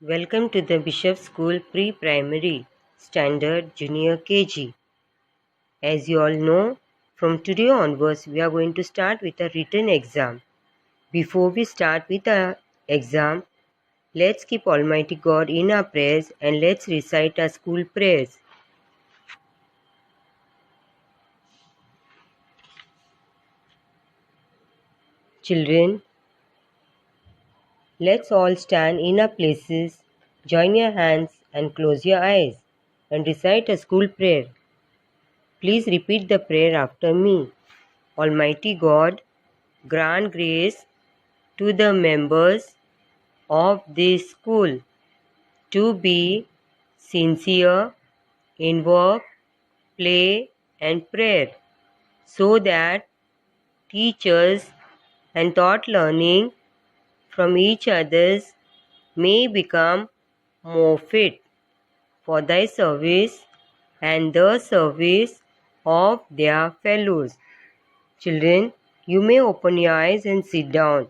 Welcome to the Bishop School Pre-Primary Standard Junior KG. As you all know, from today onwards we are going to start with a written exam. Before we start with the exam, let's keep Almighty God in our prayers and let's recite our school prayers. Children, let's all stand in our places, join your hands and close your eyes and recite a school prayer. Please repeat the prayer after me. Almighty God, grant grace to the members of this school to be sincere in work, play, and prayer, so that teachers and thought learning from each others may become more fit for thy service and the service of their fellows. Children, you may open your eyes and sit down,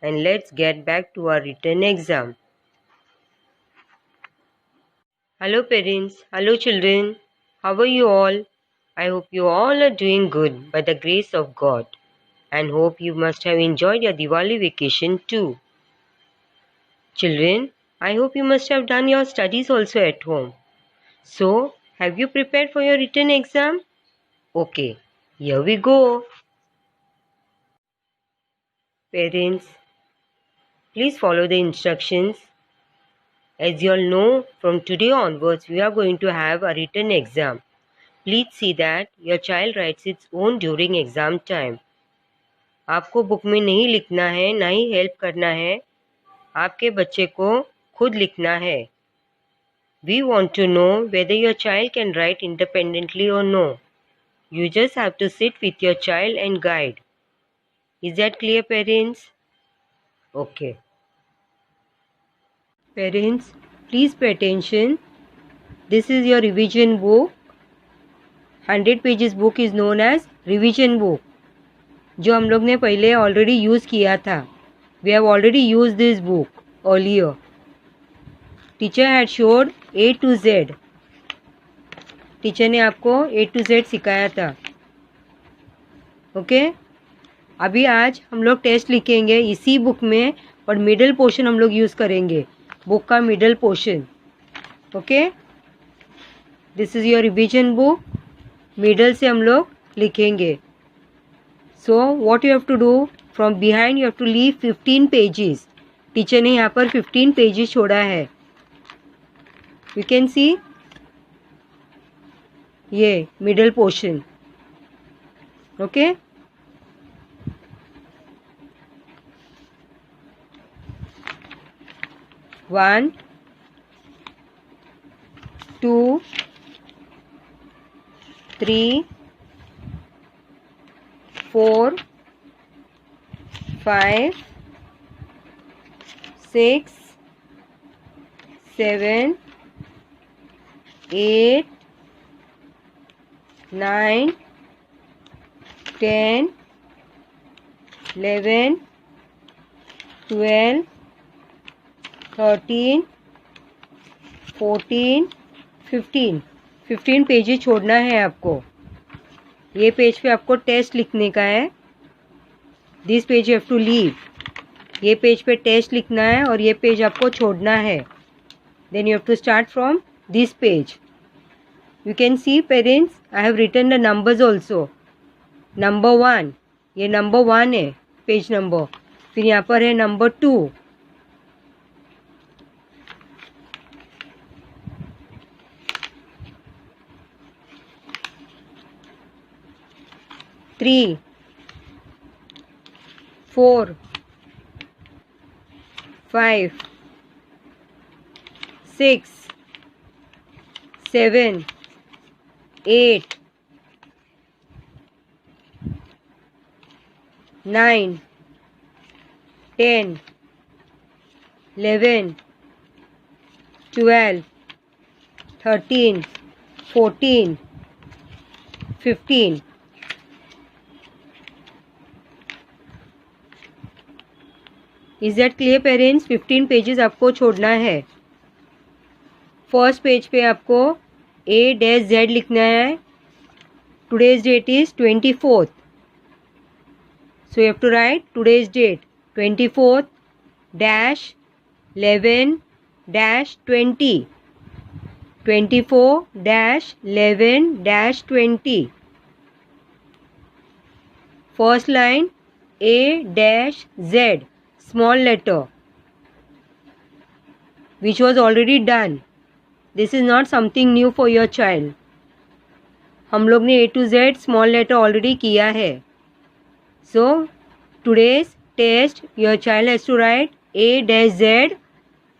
and let's get back to our written exam. Hello parents, hello children, how are you all? I hope you all are doing good by the grace of God, and hope you must have enjoyed your Diwali vacation too. Children, I hope you must have done your studies also at home. So, have you prepared for your written exam? Okay, here we go. Parents, please follow the instructions. As you all know, from today onwards we are going to have a written exam. Please see that your child writes its own during exam time. आपको book में नहीं लिखना है, ना ही help करना है. आपके बच्चे को खुद लिखना है. We want to know whether your child can write independently or no. You just have to sit with your child and guide. Is that clear, parents? Okay. Parents, please pay attention. This is your revision book. 100 pages book is known as revision book. जो हम लोग ने पहले already use किया था. We have already used this book earlier. Teacher had showed A to Z. Teacher ने आपको A to Z सिखाया था. ओके अभी आज हम लोग टेस्ट लिखेंगे इसी बुक में, और मिडल पोर्शन हम लोग यूज़ करेंगे, बुक का middle portion. Okay this is your revision book. Middle से हम लोग लिखेंगे. So what you have to do, from behind you have to leave 15 pages. Teacher ने यहाँ पर 15 पेजेस छोड़ा है. यू कैन सी ये middle portion. Okay one 2 3 4 5 6 7 8 9 10 11 12 13 14 15 pages छोड़ना है आपको. ये पेज पे आपको टेस्ट लिखने का है. This page you have to leave. ये पेज पे टेस्ट लिखना है और ये पेज आपको छोड़ना है. Then you have to start from this page. You can see parents, I have written the numbers also. Number 1, ये नंबर 1 है पेज नंबर. फिर यहाँ पर है number 2, three 4 5 6 7 8 9 10 11 12 13 14 15. Is that clear parents? 15 pages आपको छोड़ना है. फर्स्ट पेज पे आपको A-Z लिखना है. Today's date is 24th. So you have to write today's date 24th dash 11 dash 20. 24 dash 11 dash 20. First line A dash Z, small letter, which was already done. This is not something new for your child. हम लोग ने A to Z small letter already किया है. So today's test your child has to write A dash Z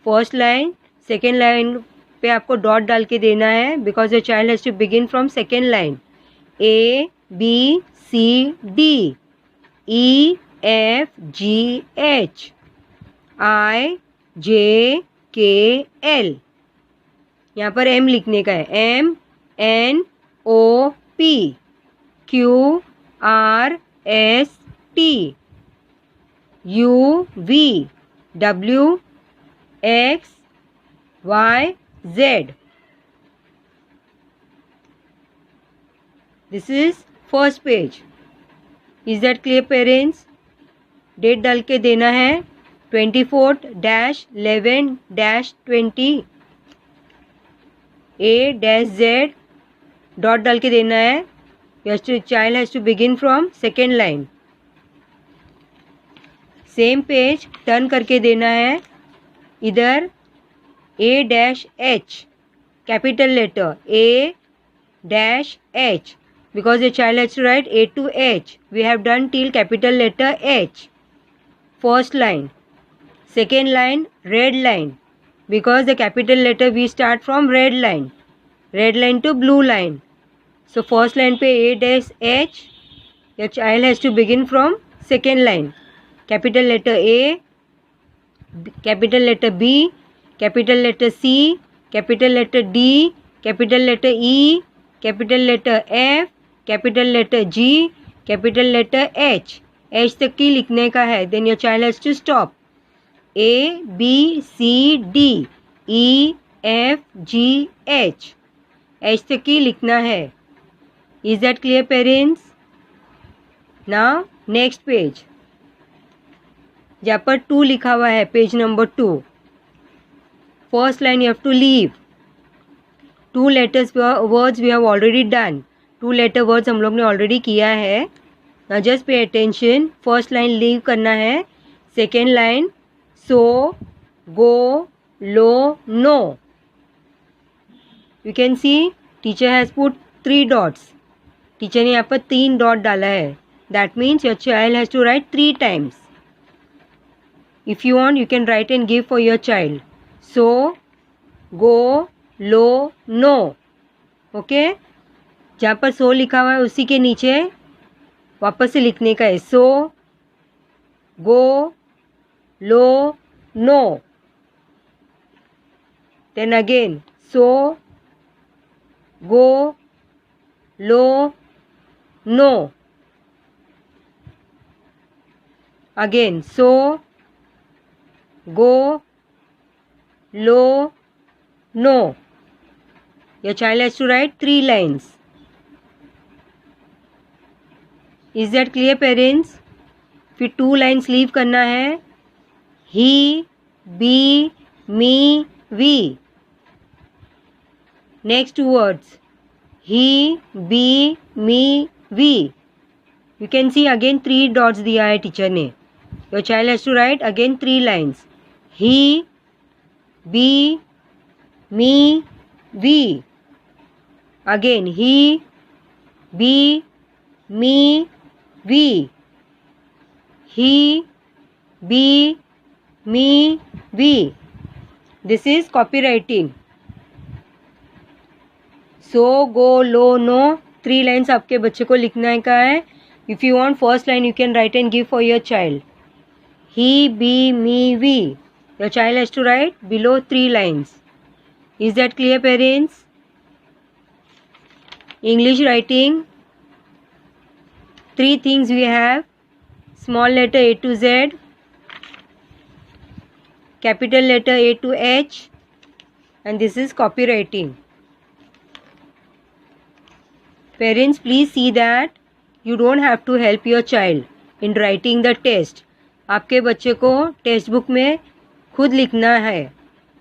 first line. Second line पे आपको dot डाल के देना है because your child has to begin from second line. A B C D E F G H I J K L. यहाँ पर M लिखने का है. M N O P Q R S T U V W X Y Z. This is first page. Is that clear parents? Date डाल के देना है 24/11/20. A-Z dot डाल के देना है. Your child has to begin from second line. Same page turn करके देना है. इधर A-H capital letter A-H because your child has to write A to H. We have done till capital letter H. First line. Second line red line because the capital letter we start from red line. Red line to blue line. So first line पे A-H. Your child has to begin from second line. Capital letter A, capital letter B, capital letter C, capital letter D, capital letter E, capital letter F, capital letter G, capital letter H. H तक की लिखने का है. Then your child has to stop. A, B, C, D, E, F, G, H. H तक की लिखना है. Is that clear parents? Now next page. जहाँ पर 2 लिखा हुआ है page number 2. First line you have to leave. 2 letters words we have already done. 2 letter words हम लोग ने ऑलरेडी किया है. Now just pay attention. First line leave करना है. Second line so go low no. You can see teacher has put 3 dots. Teacher ने यहाँ पर 3 डॉट डाला है. That means your child has to write 3 times. If you want, you can write and give for your child. So, go, lo, no. Okay? जहाँ पर सो लिखा हुआ है उसी के नीचे वापस से लिखने का है. सो go low no. Then again, so go low no. Again, so go, lo, no. Your child has to write 3 lines. Is that clear parents? फिर 2 lines लीव करना है. He, be, me, we. Next 2 words. He, be, me, we. You can see again 3 dots दिया है teacher ने. Your child has to write again 3 lines. He, be, me, we. Again, he, be, me, we. He, be, me, we. This is copywriting. So, go, lo, no. 3 lines आपके बच्चे को लिखना का है. If you want first line, you can write and give for your child. He, be, me, we. Your child has to write below 3 lines. Is that clear parents? English writing. 3 things we have. Small letter A to Z. Capital letter A to H. and this is copywriting. Parents, please see that you don't have to help your child in writing the test. आपके बच्चे को text book में खुद लिखना है.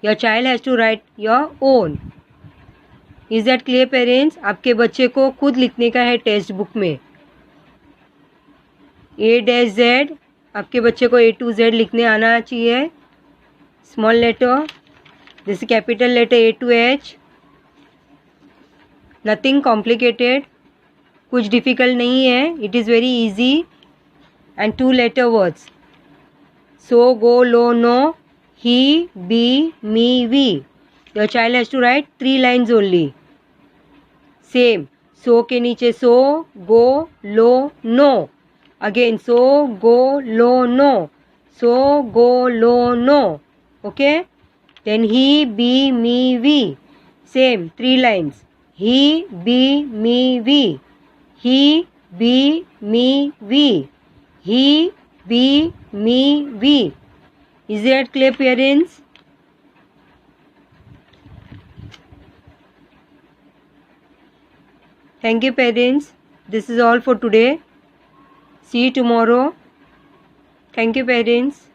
Your child has to write your own. Is that clear parents? आपके बच्चे को खुद लिखने का है टेक्स्ट बुक में. A-Z, आपके बच्चे को A to Z लिखने आना चाहिए. Small letter, this is capital letter A to H. Nothing complicated, कुछ difficult नहीं है. It is very easy. And 2 letter words. So, go, lo, no, he, be, me, we. Your child has to write 3 lines only. Same. So के नीचे so, go, lo, no. Again so, go, lo, no. So, go, lo, no. Okay. Then he, be, me, we. Same. 3 lines. He, be, me, we. He, be, me, we. He, be, me, we. Is that clear parents? Thank you parents. This is all for today. See you tomorrow. Thank you parents.